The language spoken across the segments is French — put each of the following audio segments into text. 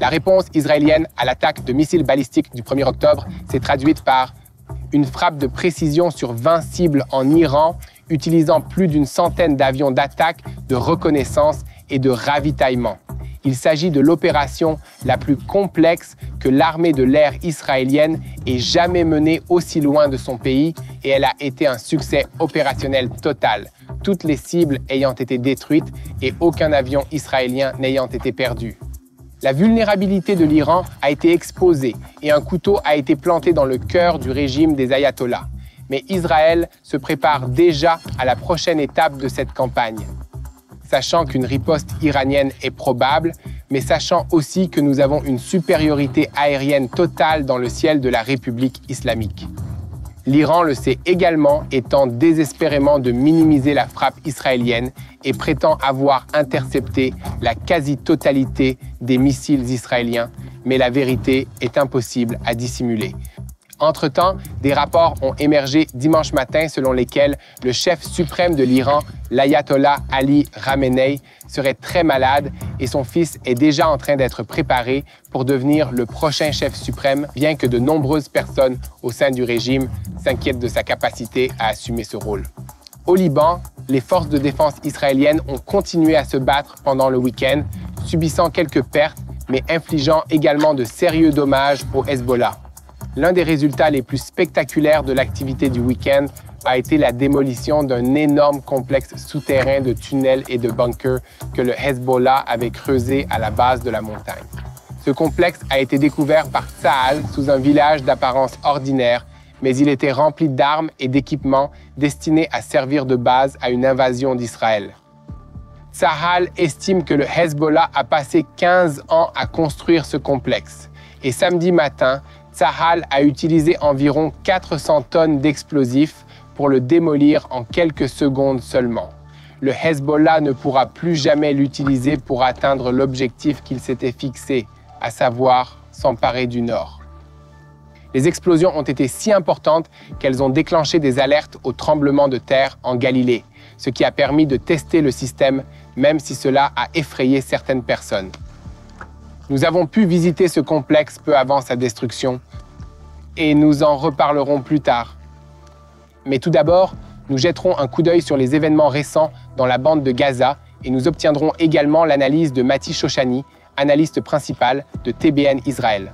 La réponse israélienne à l'attaque de missiles balistiques du 1er octobre s'est traduite par une frappe de précision sur 20 cibles en Iran, utilisant plus d'une centaine d'avions d'attaque, de reconnaissance et de ravitaillement. Il s'agit de l'opération la plus complexe que l'armée de l'air israélienne ait jamais menée aussi loin de son pays et elle a été un succès opérationnel total, toutes les cibles ayant été détruites et aucun avion israélien n'ayant été perdu. La vulnérabilité de l'Iran a été exposée et un couteau a été planté dans le cœur du régime des ayatollahs. Mais Israël se prépare déjà à la prochaine étape de cette campagne. Sachant qu'une riposte iranienne est probable, mais sachant aussi que nous avons une supériorité aérienne totale dans le ciel de la République islamique. L'Iran le sait également et tente désespérément de minimiser la frappe israélienne et prétend avoir intercepté la quasi-totalité des missiles israéliens, mais la vérité est impossible à dissimuler. Entre-temps, des rapports ont émergé dimanche matin selon lesquels le chef suprême de l'Iran, l'ayatollah Ali Khamenei, serait très malade et son fils est déjà en train d'être préparé pour devenir le prochain chef suprême, bien que de nombreuses personnes au sein du régime s'inquiètent de sa capacité à assumer ce rôle. Au Liban, les forces de défense israéliennes ont continué à se battre pendant le week-end, subissant quelques pertes, mais infligeant également de sérieux dommages au Hezbollah. L'un des résultats les plus spectaculaires de l'activité du week-end a été la démolition d'un énorme complexe souterrain de tunnels et de bunkers que le Hezbollah avait creusé à la base de la montagne. Ce complexe a été découvert par Tsahal sous un village d'apparence ordinaire, mais il était rempli d'armes et d'équipements destinés à servir de base à une invasion d'Israël. Tsahal estime que le Hezbollah a passé 15 ans à construire ce complexe. Et samedi matin, Tsahal a utilisé environ 400 tonnes d'explosifs pour le démolir en quelques secondes seulement. Le Hezbollah ne pourra plus jamais l'utiliser pour atteindre l'objectif qu'il s'était fixé, à savoir s'emparer du nord. Les explosions ont été si importantes qu'elles ont déclenché des alertes au tremblement de terre en Galilée, ce qui a permis de tester le système, même si cela a effrayé certaines personnes. Nous avons pu visiter ce complexe peu avant sa destruction et nous en reparlerons plus tard. Mais tout d'abord, nous jetterons un coup d'œil sur les événements récents dans la bande de Gaza et nous obtiendrons également l'analyse de Mati Shoshani, analyste principal de TBN Israël.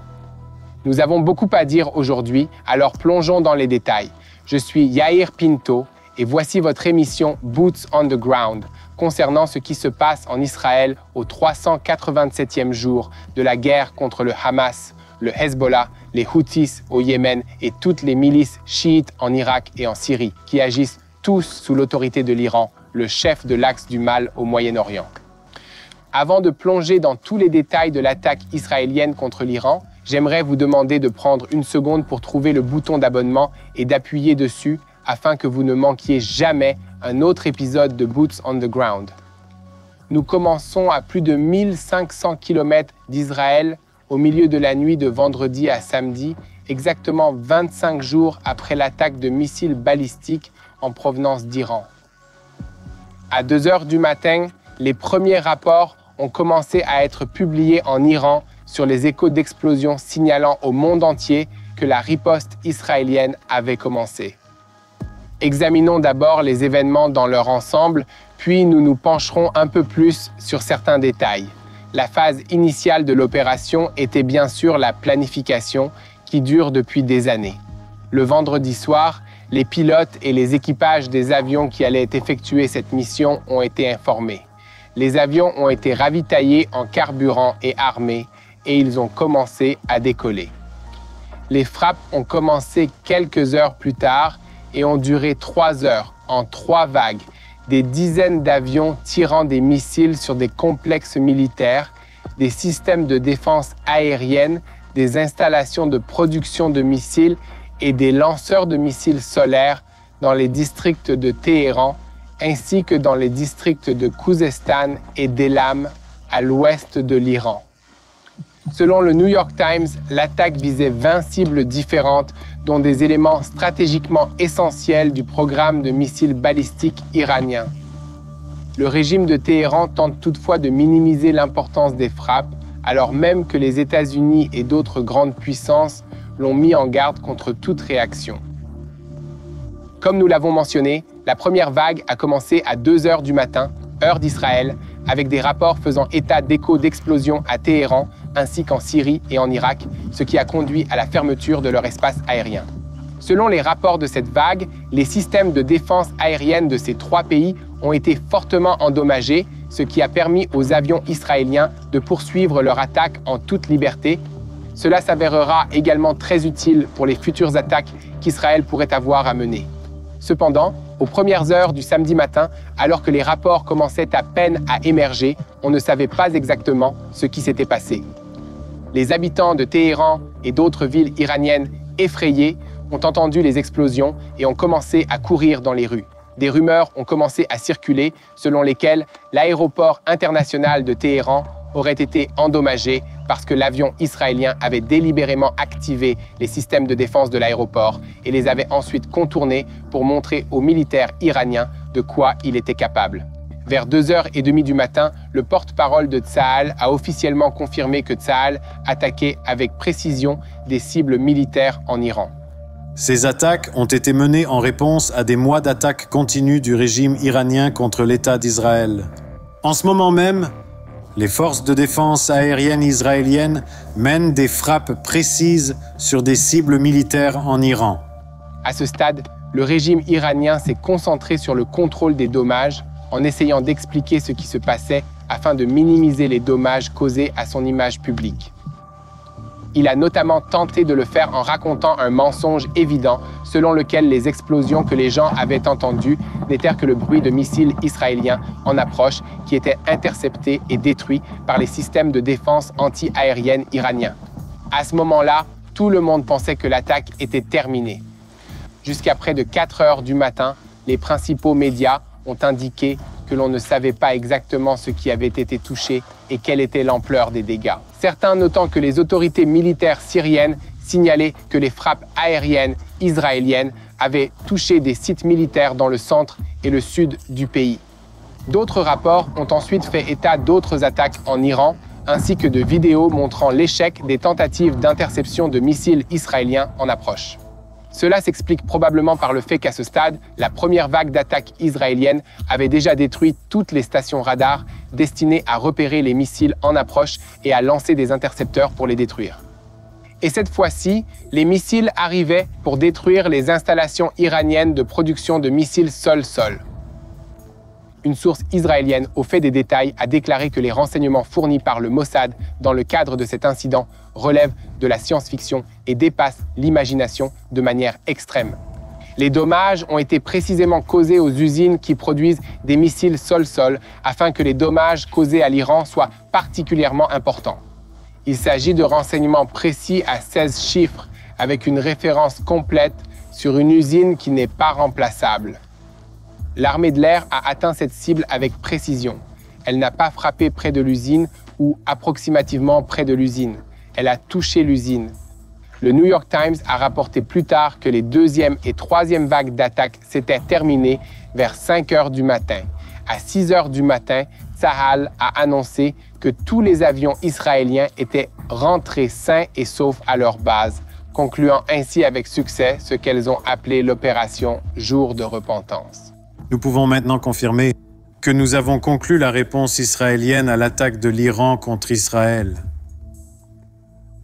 Nous avons beaucoup à dire aujourd'hui, alors plongeons dans les détails. Je suis Yair Pinto et voici votre émission Boots on the Ground, concernant ce qui se passe en Israël au 387e jour de la guerre contre le Hamas, le Hezbollah, les Houthis au Yémen et toutes les milices chiites en Irak et en Syrie, qui agissent tous sous l'autorité de l'Iran, le chef de l'axe du mal au Moyen-Orient. Avant de plonger dans tous les détails de l'attaque israélienne contre l'Iran, j'aimerais vous demander de prendre une seconde pour trouver le bouton d'abonnement et d'appuyer dessus afin que vous ne manquiez jamais un autre épisode de Boots on the Ground. Nous commençons à plus de 1500 km d'Israël au milieu de la nuit de vendredi à samedi, exactement 25 jours après l'attaque de missiles balistiques en provenance d'Iran. À 2 heures du matin, les premiers rapports ont commencé à être publiés en Iran sur les échos d'explosions signalant au monde entier que la riposte israélienne avait commencé. Examinons d'abord les événements dans leur ensemble, puis nous nous pencherons un peu plus sur certains détails. La phase initiale de l'opération était bien sûr la planification, qui dure depuis des années. Le vendredi soir, les pilotes et les équipages des avions qui allaient effectuer cette mission ont été informés. Les avions ont été ravitaillés en carburant et armés, et ils ont commencé à décoller. Les frappes ont commencé quelques heures plus tard, et ont duré 3 heures, en 3 vagues, des dizaines d'avions tirant des missiles sur des complexes militaires, des systèmes de défense aérienne, des installations de production de missiles et des lanceurs de missiles solaires dans les districts de Téhéran, ainsi que dans les districts de Khouzestan et d'Elam, à l'ouest de l'Iran. Selon le New York Times, l'attaque visait 20 cibles différentes, dont des éléments stratégiquement essentiels du programme de missiles balistiques iranien. Le régime de Téhéran tente toutefois de minimiser l'importance des frappes, alors même que les États-Unis et d'autres grandes puissances l'ont mis en garde contre toute réaction. Comme nous l'avons mentionné, la première vague a commencé à 2 heures du matin, heure d'Israël, avec des rapports faisant état d'échos d'explosions à Téhéran, ainsi qu'en Syrie et en Irak, ce qui a conduit à la fermeture de leur espace aérien. Selon les rapports de cette vague, les systèmes de défense aérienne de ces 3 pays ont été fortement endommagés, ce qui a permis aux avions israéliens de poursuivre leur attaque en toute liberté. Cela s'avérera également très utile pour les futures attaques qu'Israël pourrait avoir à mener. Cependant, aux premières heures du samedi matin, alors que les rapports commençaient à peine à émerger, on ne savait pas exactement ce qui s'était passé. Les habitants de Téhéran et d'autres villes iraniennes effrayés ont entendu les explosions et ont commencé à courir dans les rues. Des rumeurs ont commencé à circuler selon lesquelles l'aéroport international de Téhéran aurait été endommagé parce que l'avion israélien avait délibérément activé les systèmes de défense de l'aéroport et les avait ensuite contournés pour montrer aux militaires iraniens de quoi il était capable. Vers 2h30 du matin, le porte-parole de Tsahal a officiellement confirmé que Tsahal attaquait avec précision des cibles militaires en Iran. Ces attaques ont été menées en réponse à des mois d'attaques continues du régime iranien contre l'État d'Israël. En ce moment même, les forces de défense aérienne israéliennes mènent des frappes précises sur des cibles militaires en Iran. À ce stade, le régime iranien s'est concentré sur le contrôle des dommages en essayant d'expliquer ce qui se passait afin de minimiser les dommages causés à son image publique. Il a notamment tenté de le faire en racontant un mensonge évident selon lequel les explosions que les gens avaient entendues n'étaient que le bruit de missiles israéliens en approche qui étaient interceptés et détruits par les systèmes de défense anti-aérienne iraniens. À ce moment-là, tout le monde pensait que l'attaque était terminée. Jusqu'à près de 4 heures du matin, les principaux médias ont indiqué que l'on ne savait pas exactement ce qui avait été touché et quelle était l'ampleur des dégâts. Certains notant que les autorités militaires syriennes signalaient que les frappes aériennes israéliennes avaient touché des sites militaires dans le centre et le sud du pays. D'autres rapports ont ensuite fait état d'autres attaques en Iran, ainsi que de vidéos montrant l'échec des tentatives d'interception de missiles israéliens en approche. Cela s'explique probablement par le fait qu'à ce stade, la première vague d'attaques israéliennes avait déjà détruit toutes les stations radars destinées à repérer les missiles en approche et à lancer des intercepteurs pour les détruire. Et cette fois-ci, les missiles arrivaient pour détruire les installations iraniennes de production de missiles sol-sol. Une source israélienne au fait des détails a déclaré que les renseignements fournis par le Mossad dans le cadre de cet incident relèvent de la science-fiction et dépassent l'imagination de manière extrême. Les dommages ont été précisément causés aux usines qui produisent des missiles sol-sol afin que les dommages causés à l'Iran soient particulièrement importants. Il s'agit de renseignements précis à 16 chiffres avec une référence complète sur une usine qui n'est pas remplaçable. L'armée de l'air a atteint cette cible avec précision. Elle n'a pas frappé près de l'usine ou approximativement près de l'usine. Elle a touché l'usine. Le New York Times a rapporté plus tard que les 2e et 3e vagues d'attaques s'étaient terminées vers 5 heures du matin. À 6 heures du matin, Tsahal a annoncé que tous les avions israéliens étaient rentrés sains et saufs à leur base, concluant ainsi avec succès ce qu'elles ont appelé l'opération Jour de repentance. Nous pouvons maintenant confirmer que nous avons conclu la réponse israélienne à l'attaque de l'Iran contre Israël.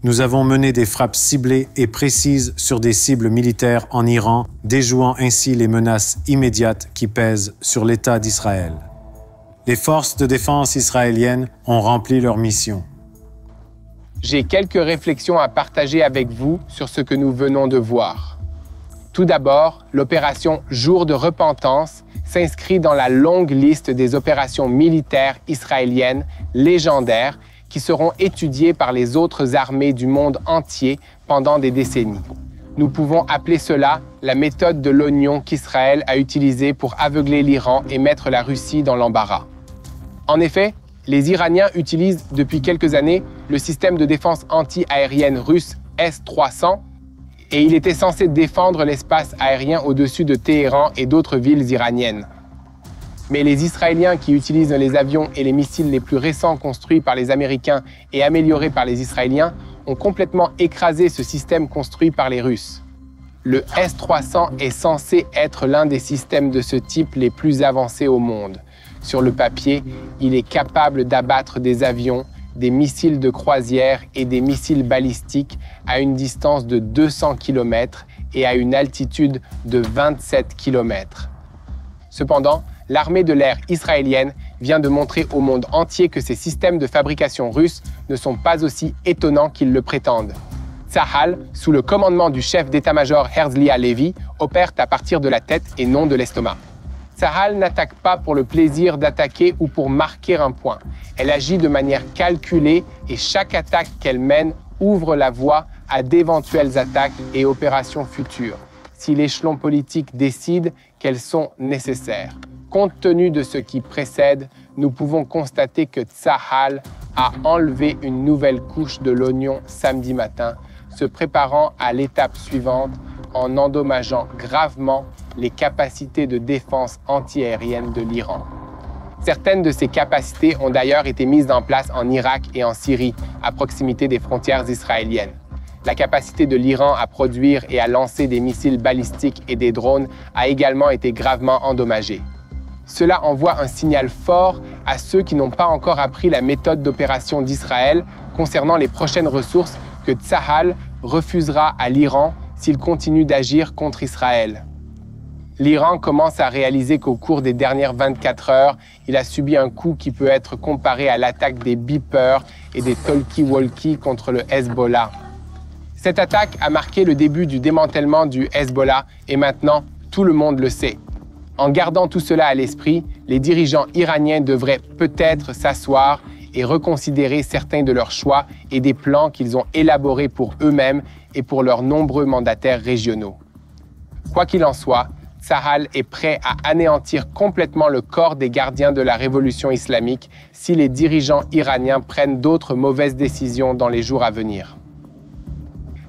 Nous avons mené des frappes ciblées et précises sur des cibles militaires en Iran, déjouant ainsi les menaces immédiates qui pèsent sur l'État d'Israël. Les forces de défense israéliennes ont rempli leur mission. J'ai quelques réflexions à partager avec vous sur ce que nous venons de voir. Tout d'abord, l'opération Jour de repentance s'inscrit dans la longue liste des opérations militaires israéliennes légendaires qui seront étudiées par les autres armées du monde entier pendant des décennies. Nous pouvons appeler cela la méthode de l'oignon qu'Israël a utilisée pour aveugler l'Iran et mettre la Russie dans l'embarras. En effet, les Iraniens utilisent depuis quelques années le système de défense anti-aérienne russe S-300 et il était censé défendre l'espace aérien au-dessus de Téhéran et d'autres villes iraniennes. Mais les Israéliens qui utilisent les avions et les missiles les plus récents construits par les Américains et améliorés par les Israéliens ont complètement écrasé ce système construit par les Russes. Le S-300 est censé être l'un des systèmes de ce type les plus avancés au monde. Sur le papier, il est capable d'abattre des avions, des missiles de croisière et des missiles balistiques à une distance de 200 km et à une altitude de 27 km. Cependant, l'armée de l'air israélienne vient de montrer au monde entier que ces systèmes de fabrication russes ne sont pas aussi étonnants qu'ils le prétendent. Tsahal, sous le commandement du chef d'état-major Herzli Halevi, opère à partir de la tête et non de l'estomac. Tsahal n'attaque pas pour le plaisir d'attaquer ou pour marquer un point. Elle agit de manière calculée et chaque attaque qu'elle mène ouvre la voie à d'éventuelles attaques et opérations futures, si l'échelon politique décide qu'elles sont nécessaires. Compte tenu de ce qui précède, nous pouvons constater que Tsahal a enlevé une nouvelle couche de l'oignon samedi matin, se préparant à l'étape suivante en endommageant gravement les capacités de défense antiaérienne de l'Iran. Certaines de ces capacités ont d'ailleurs été mises en place en Irak et en Syrie, à proximité des frontières israéliennes. La capacité de l'Iran à produire et à lancer des missiles balistiques et des drones a également été gravement endommagée. Cela envoie un signal fort à ceux qui n'ont pas encore appris la méthode d'opération d'Israël concernant les prochaines ressources que Tsahal refusera à l'Iran s'il continue d'agir contre Israël. L'Iran commence à réaliser qu'au cours des dernières 24 heures, il a subi un coup qui peut être comparé à l'attaque des beepers et des talkie-walkie contre le Hezbollah. Cette attaque a marqué le début du démantèlement du Hezbollah et maintenant, tout le monde le sait. En gardant tout cela à l'esprit, les dirigeants iraniens devraient peut-être s'asseoir et reconsidérer certains de leurs choix et des plans qu'ils ont élaborés pour eux-mêmes et pour leurs nombreux mandataires régionaux. Quoi qu'il en soit, Tsahal est prêt à anéantir complètement le corps des gardiens de la révolution islamique si les dirigeants iraniens prennent d'autres mauvaises décisions dans les jours à venir.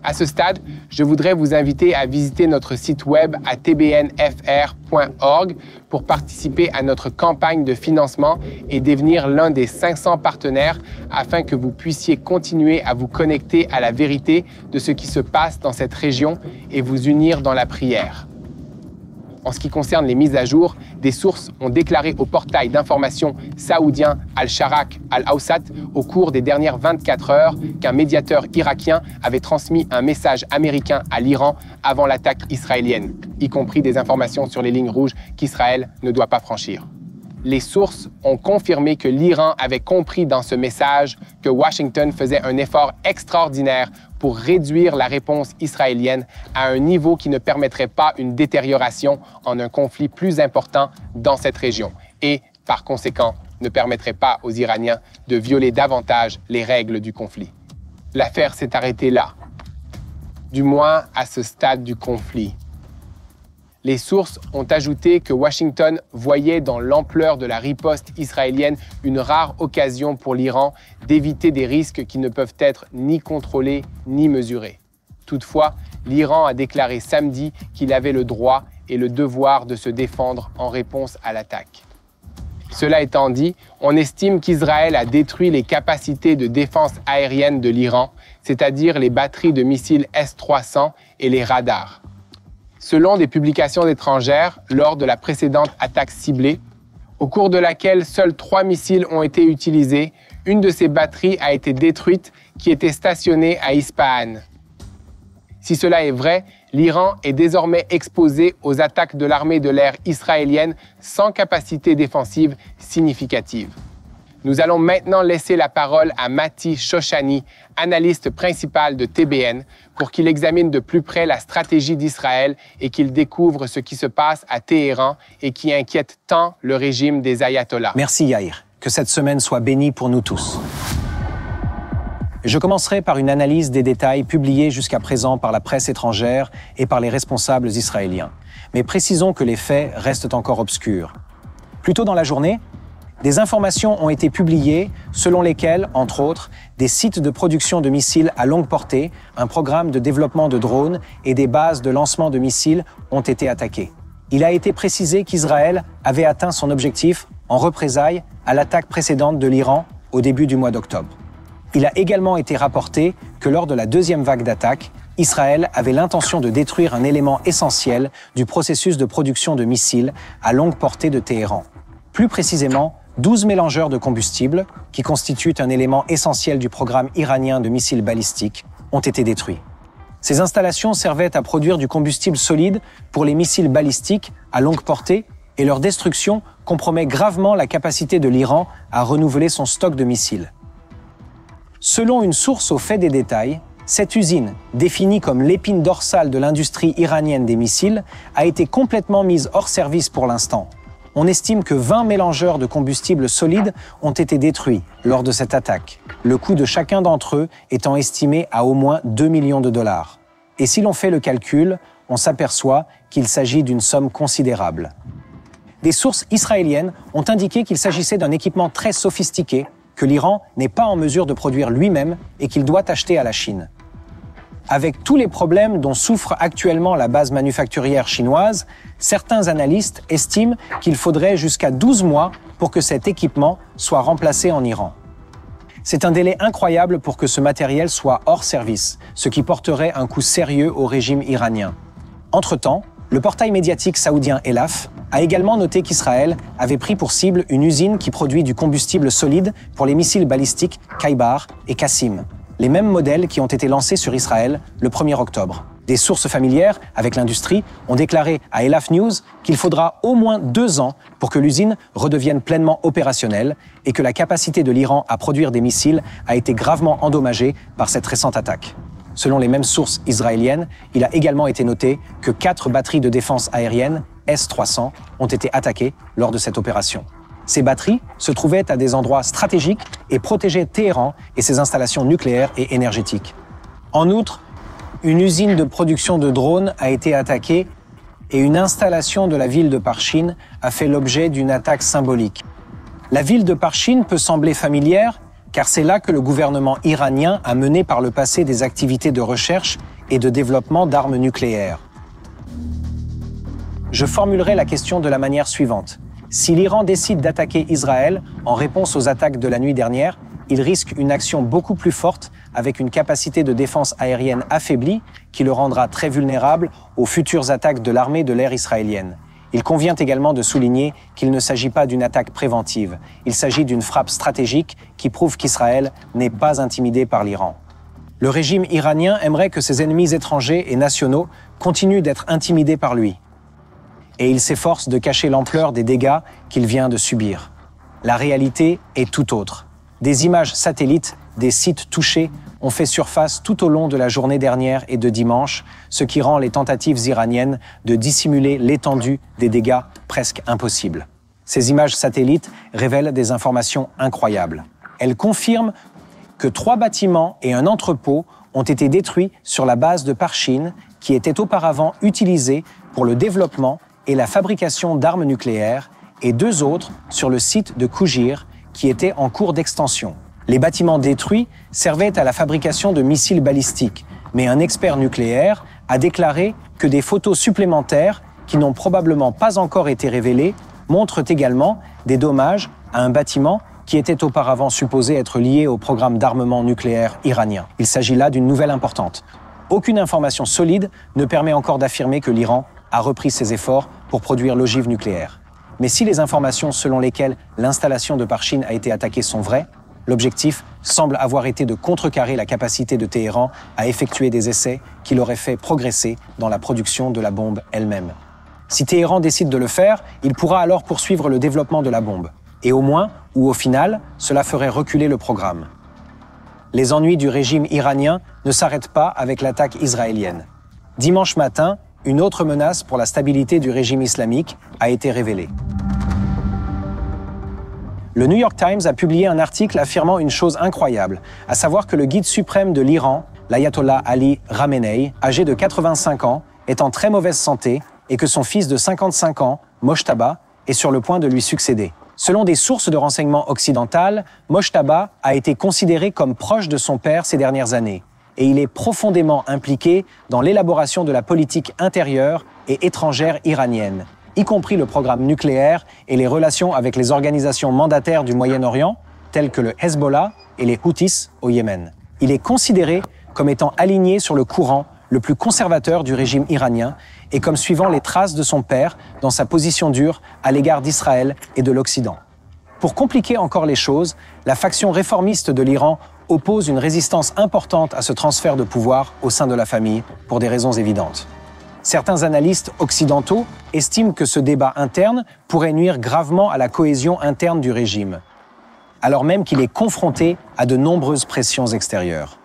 À ce stade, je voudrais vous inviter à visiter notre site web à tbnfr.org pour participer à notre campagne de financement et devenir l'un des 500 partenaires afin que vous puissiez continuer à vous connecter à la vérité de ce qui se passe dans cette région et vous unir dans la prière. En ce qui concerne les mises à jour, des sources ont déclaré au portail d'information saoudien Al-Sharak Al-Awsat au cours des dernières 24 heures qu'un médiateur irakien avait transmis un message américain à l'Iran avant l'attaque israélienne, y compris des informations sur les lignes rouges qu'Israël ne doit pas franchir. Les sources ont confirmé que l'Iran avait compris dans ce message que Washington faisait un effort extraordinaire pour réduire la réponse israélienne à un niveau qui ne permettrait pas une détérioration en un conflit plus important dans cette région et, par conséquent, ne permettrait pas aux Iraniens de violer davantage les règles du conflit. L'affaire s'est arrêtée là, du moins à ce stade du conflit. Les sources ont ajouté que Washington voyait dans l'ampleur de la riposte israélienne une rare occasion pour l'Iran d'éviter des risques qui ne peuvent être ni contrôlés ni mesurés. Toutefois, l'Iran a déclaré samedi qu'il avait le droit et le devoir de se défendre en réponse à l'attaque. Cela étant dit, on estime qu'Israël a détruit les capacités de défense aérienne de l'Iran, c'est-à-dire les batteries de missiles S-300 et les radars. Selon des publications étrangères, lors de la précédente attaque ciblée, au cours de laquelle seuls 3 missiles ont été utilisés, une de ces batteries a été détruite qui était stationnée à Ispahan. Si cela est vrai, l'Iran est désormais exposé aux attaques de l'armée de l'air israélienne sans capacité défensive significative. Nous allons maintenant laisser la parole à Mati Shoshani, analyste principal de TBN, pour qu'il examine de plus près la stratégie d'Israël et qu'il découvre ce qui se passe à Téhéran et qui inquiète tant le régime des ayatollahs. Merci Yair. Que cette semaine soit bénie pour nous tous. Je commencerai par une analyse des détails publiés jusqu'à présent par la presse étrangère et par les responsables israéliens. Mais précisons que les faits restent encore obscurs. Plus tôt dans la journée, des informations ont été publiées selon lesquelles, entre autres, des sites de production de missiles à longue portée, un programme de développement de drones et des bases de lancement de missiles ont été attaqués. il a été précisé qu'Israël avait atteint son objectif en représailles à l'attaque précédente de l'Iran au début du mois d'octobre. Il a également été rapporté que lors de la deuxième vague d'attaques, Israël avait l'intention de détruire un élément essentiel du processus de production de missiles à longue portée de Téhéran. Plus précisément, 12 mélangeurs de combustible, qui constituent un élément essentiel du programme iranien de missiles balistiques, ont été détruits. Ces installations servaient à produire du combustible solide pour les missiles balistiques à longue portée et leur destruction compromet gravement la capacité de l'Iran à renouveler son stock de missiles. Selon une source au fait des détails, cette usine, définie comme l'épine dorsale de l'industrie iranienne des missiles, a été complètement mise hors service pour l'instant. On estime que 20 mélangeurs de combustible solide ont été détruits lors de cette attaque, le coût de chacun d'entre eux étant estimé à au moins 2 millions de dollars. Et si l'on fait le calcul, on s'aperçoit qu'il s'agit d'une somme considérable. Des sources israéliennes ont indiqué qu'il s'agissait d'un équipement très sophistiqué que l'Iran n'est pas en mesure de produire lui-même et qu'il doit acheter à la Chine. Avec tous les problèmes dont souffre actuellement la base manufacturière chinoise, certains analystes estiment qu'il faudrait jusqu'à 12 mois pour que cet équipement soit remplacé en Iran. C'est un délai incroyable pour que ce matériel soit hors service, ce qui porterait un coup sérieux au régime iranien. Entre-temps, le portail médiatique saoudien Elaf a également noté qu'Israël avait pris pour cible une usine qui produit du combustible solide pour les missiles balistiques Khaybar et Qassim, les mêmes modèles qui ont été lancés sur Israël le 1er octobre. Des sources familières avec l'industrie ont déclaré à Elaf News qu'il faudra au moins 2 ans pour que l'usine redevienne pleinement opérationnelle et que la capacité de l'Iran à produire des missiles a été gravement endommagée par cette récente attaque. Selon les mêmes sources israéliennes, il a également été noté que 4 batteries de défense aérienne S-300 ont été attaquées lors de cette opération. Ces batteries se trouvaient à des endroits stratégiques et protégeaient Téhéran et ses installations nucléaires et énergétiques. En outre, une usine de production de drones a été attaquée et une installation de la ville de Parchin a fait l'objet d'une attaque symbolique. La ville de Parchin peut sembler familière, car c'est là que le gouvernement iranien a mené par le passé des activités de recherche et de développement d'armes nucléaires. Je formulerai la question de la manière suivante. Si l'Iran décide d'attaquer Israël en réponse aux attaques de la nuit dernière, il risque une action beaucoup plus forte avec une capacité de défense aérienne affaiblie qui le rendra très vulnérable aux futures attaques de l'armée de l'air israélienne. Il convient également de souligner qu'il ne s'agit pas d'une attaque préventive. Il s'agit d'une frappe stratégique qui prouve qu'Israël n'est pas intimidé par l'Iran. Le régime iranien aimerait que ses ennemis étrangers et nationaux continuent d'être intimidés par lui. Et il s'efforce de cacher l'ampleur des dégâts qu'il vient de subir. La réalité est tout autre. Des images satellites des sites touchés ont fait surface tout au long de la journée dernière et de dimanche, ce qui rend les tentatives iraniennes de dissimuler l'étendue des dégâts presque impossibles. Ces images satellites révèlent des informations incroyables. Elles confirment que 3 bâtiments et un entrepôt ont été détruits sur la base de Parchin, qui était auparavant utilisée pour le développement et la fabrication d'armes nucléaires, et 2 autres sur le site de Khoujir, qui était en cours d'extension. Les bâtiments détruits servaient à la fabrication de missiles balistiques, mais un expert nucléaire a déclaré que des photos supplémentaires, qui n'ont probablement pas encore été révélées, montrent également des dommages à un bâtiment qui était auparavant supposé être lié au programme d'armement nucléaire iranien. Il s'agit là d'une nouvelle importante. Aucune information solide ne permet encore d'affirmer que l'Iran a repris ses efforts pour produire l'ogive nucléaire. Mais si les informations selon lesquelles l'installation de Parchin a été attaquée sont vraies, l'objectif semble avoir été de contrecarrer la capacité de Téhéran à effectuer des essais qui l'auraient fait progresser dans la production de la bombe elle-même. Si Téhéran décide de le faire, il pourra alors poursuivre le développement de la bombe. Et au moins, ou au final, cela ferait reculer le programme. Les ennuis du régime iranien ne s'arrêtent pas avec l'attaque israélienne. Dimanche matin, une autre menace pour la stabilité du régime islamique a été révélée. Le New York Times a publié un article affirmant une chose incroyable, à savoir que le guide suprême de l'Iran, l'ayatollah Ali Khamenei, âgé de 85 ans, est en très mauvaise santé et que son fils de 55 ans, Mojtaba, est sur le point de lui succéder. Selon des sources de renseignement occidentales, Mojtaba a été considéré comme proche de son père ces dernières années, et il est profondément impliqué dans l'élaboration de la politique intérieure et étrangère iranienne. y compris le programme nucléaire et les relations avec les organisations mandataires du Moyen-Orient, telles que le Hezbollah et les Houthis au Yémen. Il est considéré comme étant aligné sur le courant le plus conservateur du régime iranien et comme suivant les traces de son père dans sa position dure à l'égard d'Israël et de l'Occident. Pour compliquer encore les choses, la faction réformiste de l'Iran oppose une résistance importante à ce transfert de pouvoir au sein de la famille pour des raisons évidentes. Certains analystes occidentaux estiment que ce débat interne pourrait nuire gravement à la cohésion interne du régime, alors même qu'il est confronté à de nombreuses pressions extérieures.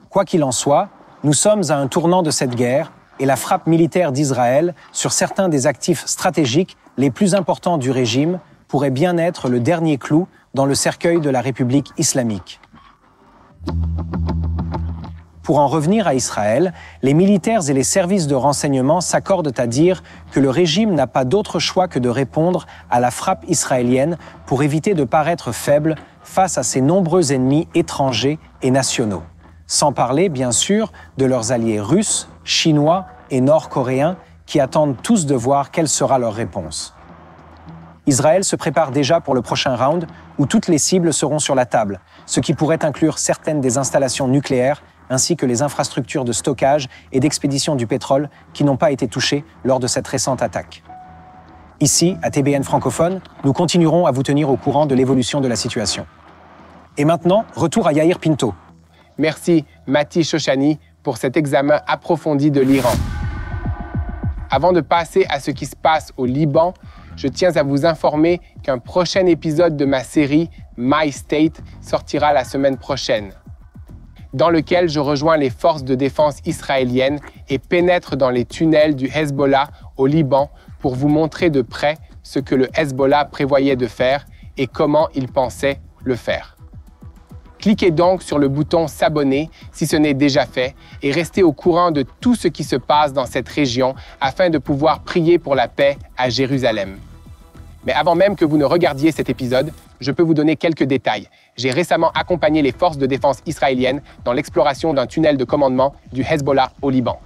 Quoi qu'il en soit, nous sommes à un tournant de cette guerre et la frappe militaire d'Israël sur certains des actifs stratégiques les plus importants du régime pourrait bien être le dernier clou dans le cercueil de la République islamique. Pour en revenir à Israël, les militaires et les services de renseignement s'accordent à dire que le régime n'a pas d'autre choix que de répondre à la frappe israélienne pour éviter de paraître faible face à ses nombreux ennemis étrangers et nationaux. Sans parler, bien sûr, de leurs alliés russes, chinois et nord-coréens qui attendent tous de voir quelle sera leur réponse. Israël se prépare déjà pour le prochain round où toutes les cibles seront sur la table, ce qui pourrait inclure certaines des installations nucléaires ainsi que les infrastructures de stockage et d'expédition du pétrole qui n'ont pas été touchées lors de cette récente attaque. Ici, à TBN francophone, nous continuerons à vous tenir au courant de l'évolution de la situation. Et maintenant, retour à Yair Pinto. Merci, Mati Shoshani, pour cet examen approfondi de l'Iran. Avant de passer à ce qui se passe au Liban, je tiens à vous informer qu'un prochain épisode de ma série My State sortira la semaine prochaine, dans lequel je rejoins les forces de défense israéliennes et pénètre dans les tunnels du Hezbollah au Liban pour vous montrer de près ce que le Hezbollah prévoyait de faire et comment il pensait le faire. Cliquez donc sur le bouton s'abonner si ce n'est déjà fait et restez au courant de tout ce qui se passe dans cette région afin de pouvoir prier pour la paix à Jérusalem. Mais avant même que vous ne regardiez cet épisode, je peux vous donner quelques détails. J'ai récemment accompagné les forces de défense israéliennes dans l'exploration d'un tunnel de commandement du Hezbollah au Liban.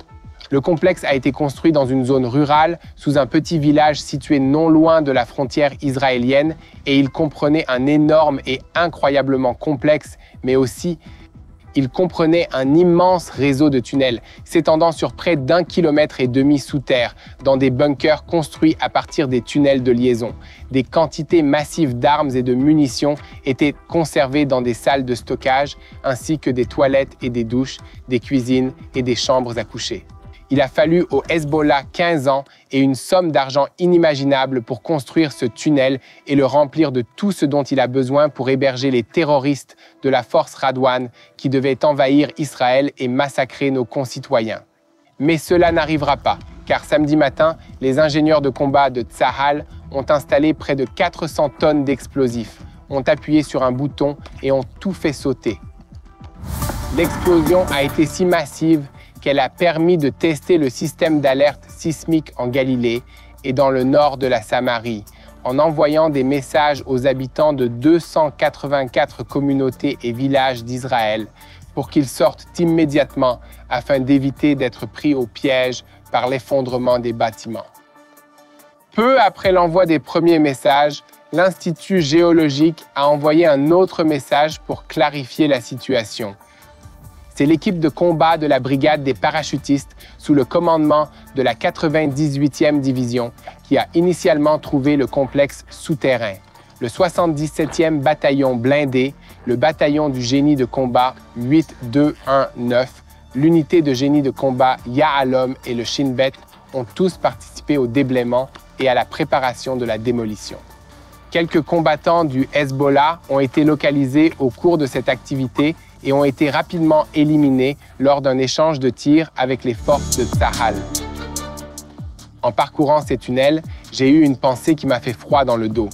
Le complexe a été construit dans une zone rurale, sous un petit village situé non loin de la frontière israélienne, et il comprenait un énorme et incroyablement complexe, mais aussi il comprenait un immense réseau de tunnels s'étendant sur près d'1,5 km sous terre, dans des bunkers construits à partir des tunnels de liaison. Des quantités massives d'armes et de munitions étaient conservées dans des salles de stockage, ainsi que des toilettes et des douches, des cuisines et des chambres à coucher. Il a fallu au Hezbollah 15 ans et une somme d'argent inimaginable pour construire ce tunnel et le remplir de tout ce dont il a besoin pour héberger les terroristes de la force Radwan qui devaient envahir Israël et massacrer nos concitoyens. Mais cela n'arrivera pas, car samedi matin, les ingénieurs de combat de Tsahal ont installé près de 400 tonnes d'explosifs, ont appuyé sur un bouton et ont tout fait sauter. L'explosion a été si massive qu'elle a permis de tester le système d'alerte sismique en Galilée et dans le nord de la Samarie, en envoyant des messages aux habitants de 284 communautés et villages d'Israël pour qu'ils sortent immédiatement afin d'éviter d'être pris au piège par l'effondrement des bâtiments. Peu après l'envoi des premiers messages, l'Institut géologique a envoyé un autre message pour clarifier la situation. C'est l'équipe de combat de la brigade des parachutistes sous le commandement de la 98e division qui a initialement trouvé le complexe souterrain. Le 77e bataillon blindé, le bataillon du génie de combat 8219, l'unité de génie de combat Yahalom et le Shin Bet ont tous participé au déblaiement et à la préparation de la démolition. Quelques combattants du Hezbollah ont été localisés au cours de cette activité et ont été rapidement éliminés lors d'un échange de tirs avec les forces de Tsahal. En parcourant ces tunnels, j'ai eu une pensée qui m'a fait froid dans le dos.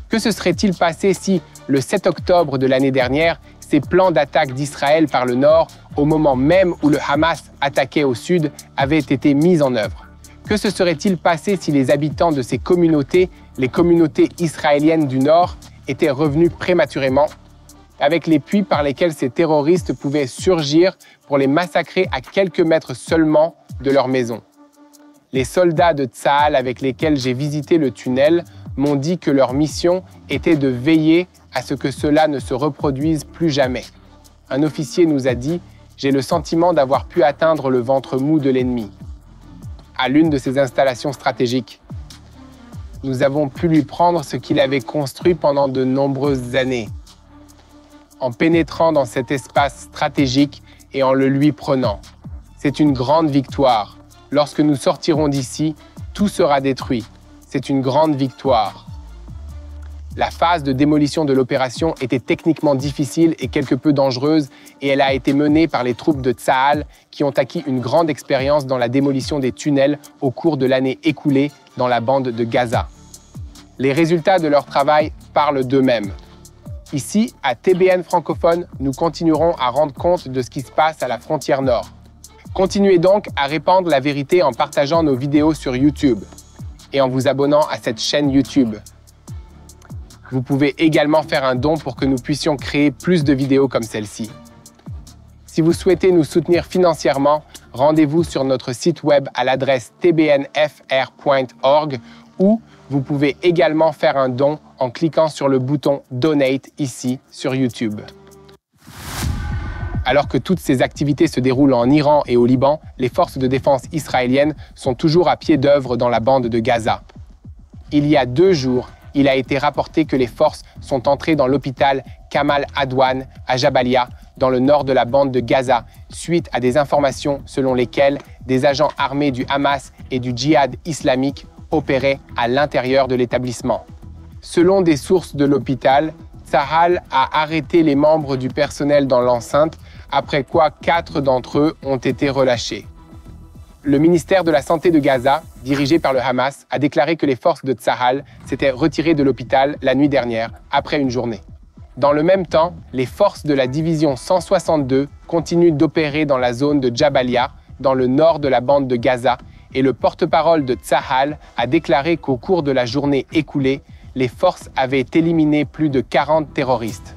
Que se serait-il passé si, le 7 octobre de l'année dernière, ces plans d'attaque d'Israël par le nord, au moment même où le Hamas attaquait au sud, avaient été mis en œuvre? Que se serait-il passé si les habitants de ces communautés, les communautés israéliennes du nord, étaient revenus prématurément, avec les puits par lesquels ces terroristes pouvaient surgir pour les massacrer à quelques mètres seulement de leur maison? Les soldats de Tsahal avec lesquels j'ai visité le tunnel m'ont dit que leur mission était de veiller à ce que cela ne se reproduise plus jamais. Un officier nous a dit « J'ai le sentiment d'avoir pu atteindre le ventre mou de l'ennemi » à l'une de ses installations stratégiques. Nous avons pu lui prendre ce qu'il avait construit pendant de nombreuses années. En pénétrant dans cet espace stratégique et en le lui prenant. C'est une grande victoire. Lorsque nous sortirons d'ici, tout sera détruit. C'est une grande victoire. La phase de démolition de l'opération était techniquement difficile et quelque peu dangereuse et elle a été menée par les troupes de Tsahal qui ont acquis une grande expérience dans la démolition des tunnels au cours de l'année écoulée dans la bande de Gaza. Les résultats de leur travail parlent d'eux-mêmes. Ici, à TBN francophone, nous continuerons à rendre compte de ce qui se passe à la frontière nord. Continuez donc à répandre la vérité en partageant nos vidéos sur YouTube et en vous abonnant à cette chaîne YouTube. Vous pouvez également faire un don pour que nous puissions créer plus de vidéos comme celle-ci. Si vous souhaitez nous soutenir financièrement, rendez-vous sur notre site web à l'adresse tbnfr.org ou vous pouvez également faire un don en cliquant sur le bouton « Donate » ici sur YouTube. Alors que toutes ces activités se déroulent en Iran et au Liban, les forces de défense israéliennes sont toujours à pied d'œuvre dans la bande de Gaza. Il y a 2 jours, il a été rapporté que les forces sont entrées dans l'hôpital Kamal Adwan à Jabalia, dans le nord de la bande de Gaza, suite à des informations selon lesquelles des agents armés du Hamas et du djihad islamique opéraient à l'intérieur de l'établissement. Selon des sources de l'hôpital, Tsahal a arrêté les membres du personnel dans l'enceinte, après quoi 4 d'entre eux ont été relâchés. Le ministère de la Santé de Gaza, dirigé par le Hamas, a déclaré que les forces de Tsahal s'étaient retirées de l'hôpital la nuit dernière, après une journée. Dans le même temps, les forces de la division 162 continuent d'opérer dans la zone de Jabalia, dans le nord de la bande de Gaza, et le porte-parole de Tsahal a déclaré qu'au cours de la journée écoulée, les forces avaient éliminé plus de 40 terroristes.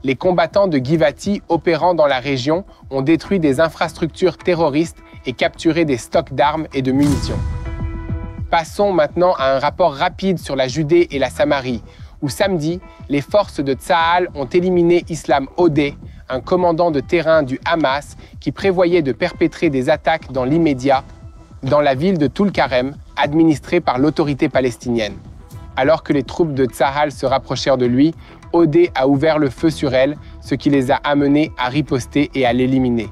Les combattants de Givati opérant dans la région ont détruit des infrastructures terroristes et capturé des stocks d'armes et de munitions. Passons maintenant à un rapport rapide sur la Judée et la Samarie, où samedi, les forces de Tsahal ont éliminé Islam Odeh, un commandant de terrain du Hamas qui prévoyait de perpétrer des attaques dans l'immédiat dans la ville de Toul-Karem, administrée par l'autorité palestinienne. Alors que les troupes de Tsahal se rapprochèrent de lui, Odeh a ouvert le feu sur elle, ce qui les a amenés à riposter et à l'éliminer.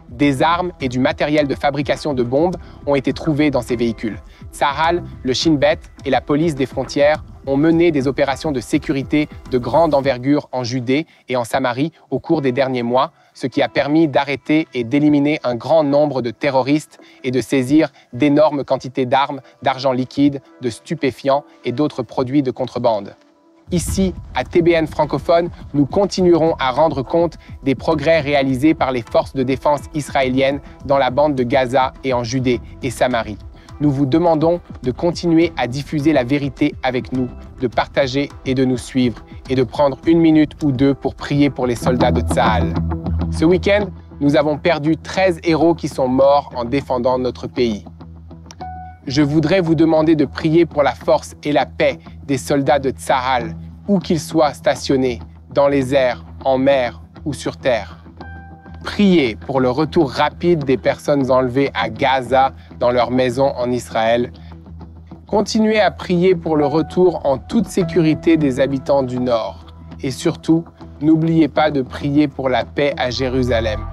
Des armes et du matériel de fabrication de bombes ont été trouvés dans ces véhicules. Tsahal, le Shin Bet et la police des frontières ont mené des opérations de sécurité de grande envergure en Judée et en Samarie au cours des derniers mois, ce qui a permis d'arrêter et d'éliminer un grand nombre de terroristes et de saisir d'énormes quantités d'armes, d'argent liquide, de stupéfiants et d'autres produits de contrebande. Ici, à TBN francophone, nous continuerons à rendre compte des progrès réalisés par les forces de défense israéliennes dans la bande de Gaza et en Judée et Samarie. Nous vous demandons de continuer à diffuser la vérité avec nous, de partager et de nous suivre, et de prendre 1 minute ou 2 pour prier pour les soldats de Tsahal. Ce week-end, nous avons perdu 13 héros qui sont morts en défendant notre pays. Je voudrais vous demander de prier pour la force et la paix des soldats de Tsahal, où qu'ils soient stationnés, dans les airs, en mer ou sur terre. Priez pour le retour rapide des personnes enlevées à Gaza dans leur maison en Israël. Continuez à prier pour le retour en toute sécurité des habitants du Nord. Et surtout, n'oubliez pas de prier pour la paix à Jérusalem.